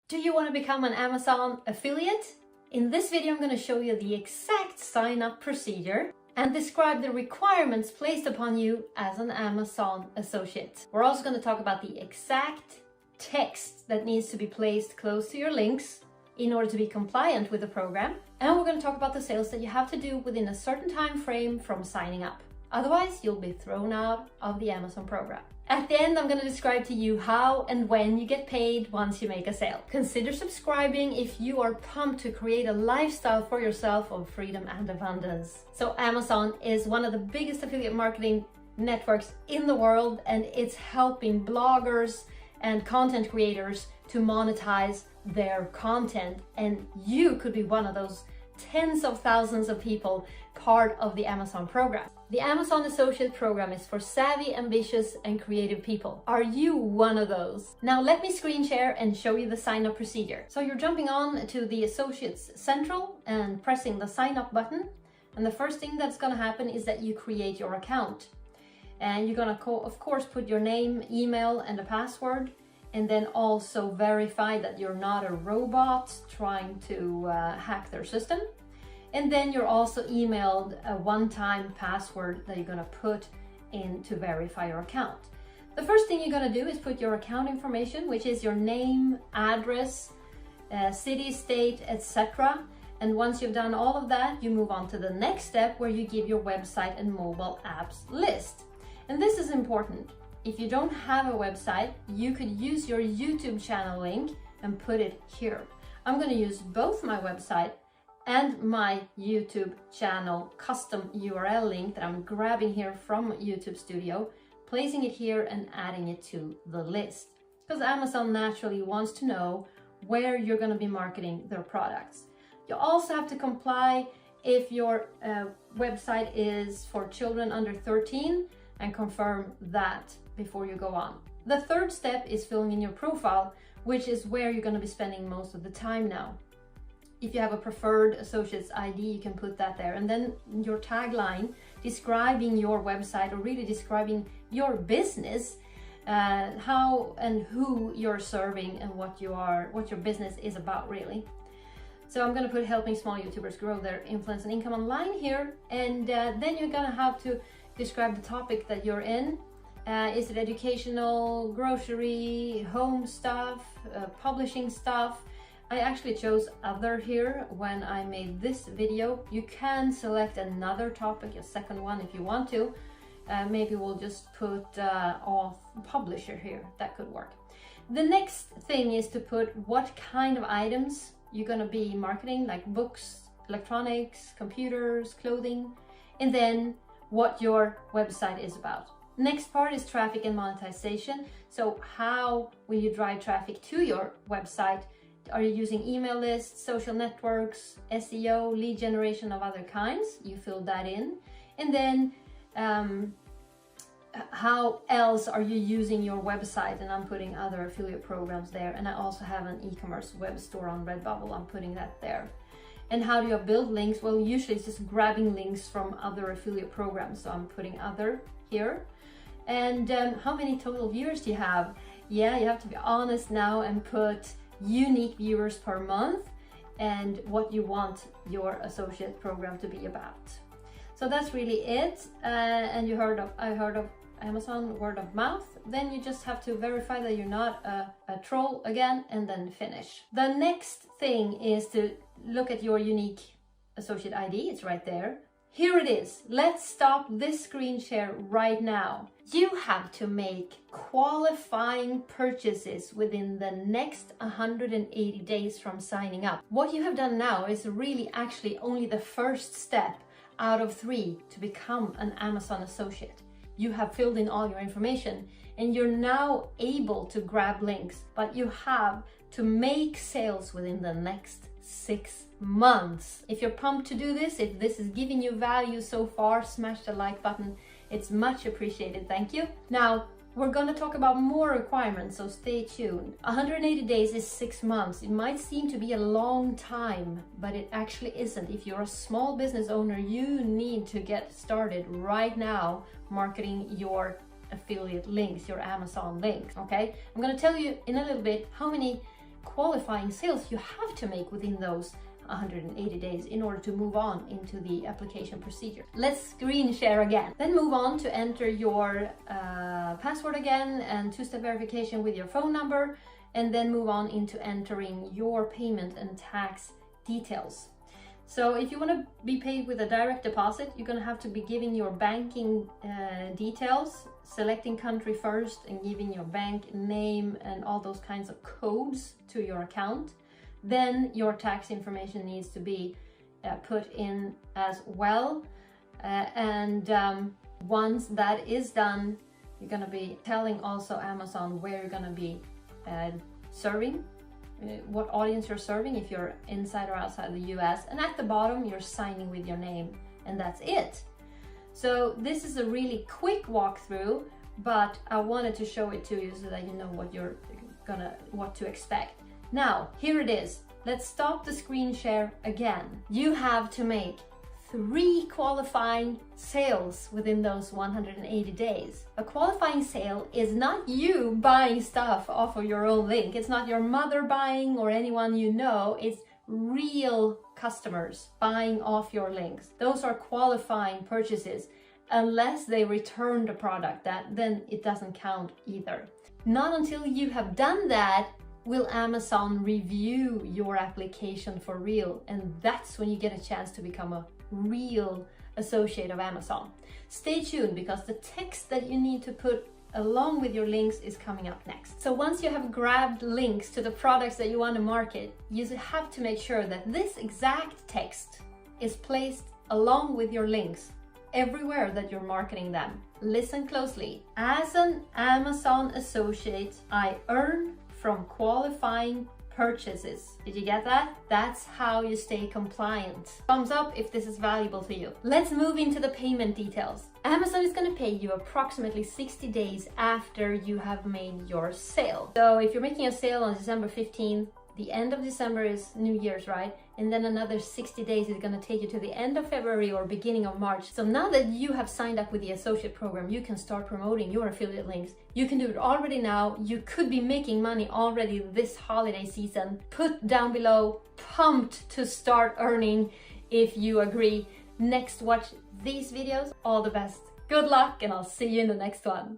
Do you want to become an Amazon affiliate? In this video, I'm going to show you the exact sign-up procedure and describe the requirements placed upon you as an Amazon associate. We're also going to talk about the exact text that needs to be placed close to your links in order to be compliant with the program. And we're going to talk about the sales that you have to do within a certain time frame from signing up. Otherwise, you'll be thrown out of the Amazon program. At the end, I'm going to describe to you how and when you get paid once you make a sale. Consider subscribing if you are pumped to create a lifestyle for yourself of freedom and abundance. So Amazon is one of the biggest affiliate marketing networks in the world, and it's helping bloggers and content creators to monetize their content. And you could be one of those tens of thousands of people part of the Amazon program. The Amazon Associate Program is for savvy, ambitious, and creative people. Are you one of those? Now let me screen share and show you the sign-up procedure. So you're jumping on to the Associates Central and pressing the sign up button. And the first thing that's going to happen is that you create your account. And you're going to, of course, put your name, email, and a password. And then also verify that you're not a robot trying to hack their system. And then you're also emailed a one-time password that you're going to put in to verify your account. The first thing you're going to do is put your account information, which is your name, address, city, state, etc. And once you've done all of that, you move on to the next step where you give your website and mobile apps list. And this is important. If you don't have a website, you could use your YouTube channel link and put it here. I'm going to use both my website and my YouTube channel custom URL link that I'm grabbing here from YouTube Studio, placing it here and adding it to the list. Because Amazon naturally wants to know where you're going to be marketing their products. You also have to comply if your website is for children under 13 and confirm that before you go on. The third step is filling in your profile, which is where you're going to be spending most of the time now. If you have a preferred associate's ID, you can put that there. And then your tagline describing your website, or really describing your business, how and who you're serving and what your business is about really. So I'm going to put helping small YouTubers grow their influence and income online here. And then you're going to have to describe the topic that you're in. Is it educational, grocery, home stuff, publishing stuff? I actually chose other here when I made this video. You can select another topic, a second one if you want to. Maybe we'll just put off publisher here. That could work. The next thing is to put what kind of items you're going to be marketing, like books, electronics, computers, clothing, and then what your website is about. Next part is traffic and monetization. So how will you drive traffic to your website? Are you using email lists, social networks, SEO, lead generation of other kinds? You fill that in. And then how else are you using your website? And I'm putting other affiliate programs there. And I also have an e-commerce web store on Redbubble. I'm putting that there. And how do you build links? Well, usually it's just grabbing links from other affiliate programs. So I'm putting other here. And how many total viewers do you have? Yeah, you have to be honest now and put unique viewers per month and what you want your associate program to be about. So that's really it. And I heard of Amazon word of mouth. Then you just have to verify that you're not a troll again, and then finish. The next thing is to look at your unique associate ID. It's right there. Here it is. Let's stop this screen share right now. You have to make qualifying purchases within the next 180 days from signing up. What you have done now is really actually only the first step out of 3 to become an Amazon associate. You have filled in all your information and you're now able to grab links, but you have to make sales within the next 6 months. If you're pumped to do this, if this is giving you value so far, smash the like button. It's much appreciated. Thank you. Now, we're going to talk about more requirements, so stay tuned. 180 days is 6 months. It might seem to be a long time, but it actually isn't. If you're a small business owner, you need to get started right now marketing your affiliate links, your Amazon links, okay? I'm going to tell you in a little bit how many qualifying sales you have to make within those 180 days in order to move on into the application procedure. Let's screen share again. Then move on to enter your password again and two-step verification with your phone number, and then move on into entering your payment and tax details. So if you want to be paid with a direct deposit, you're going to have to be giving your banking details, selecting country first and giving your bank name and all those kinds of codes to your account. Then your tax information needs to be put in as well. Once that is done, you're going to be telling also Amazon where you're going to be serving, what audience you're serving, if you're inside or outside the US. And at the bottom, you're signing with your name, and that's it. So this is a really quick walkthrough, but I wanted to show it to you so that you know what to expect. Now, here it is. Let's stop the screen share again. You have to make 3 qualifying sales within those 180 days. A qualifying sale is not you buying stuff off of your own link. It's not your mother buying or anyone you know. It's real customers buying off your links. Those are qualifying purchases. Unless they return the product, then it doesn't count either. Not until you have done that will Amazon review your application for real, and that's when you get a chance to become a real associate of Amazon. Stay tuned, because the text that you need to put along with your links is coming up next. So once you have grabbed links to the products that you want to market, you have to make sure that this exact text is placed along with your links everywhere that you're marketing them. Listen closely. As an Amazon associate, I earn from qualifying purchases. Did you get that? That's how you stay compliant. Thumbs up if this is valuable to you. Let's move into the payment details. Amazon is going to pay you approximately 60 days after you have made your sale. So if you're making a sale on December 15th, the end of December is New Year's, right? And then another 60 days is going to take you to the end of February or beginning of March. So now that you have signed up with the associate program, you can start promoting your affiliate links. You can do it already now. You could be making money already this holiday season. Put down below, pumped to start earning if you agree. Next, watch these videos. All the best. Good luck, and I'll see you in the next one.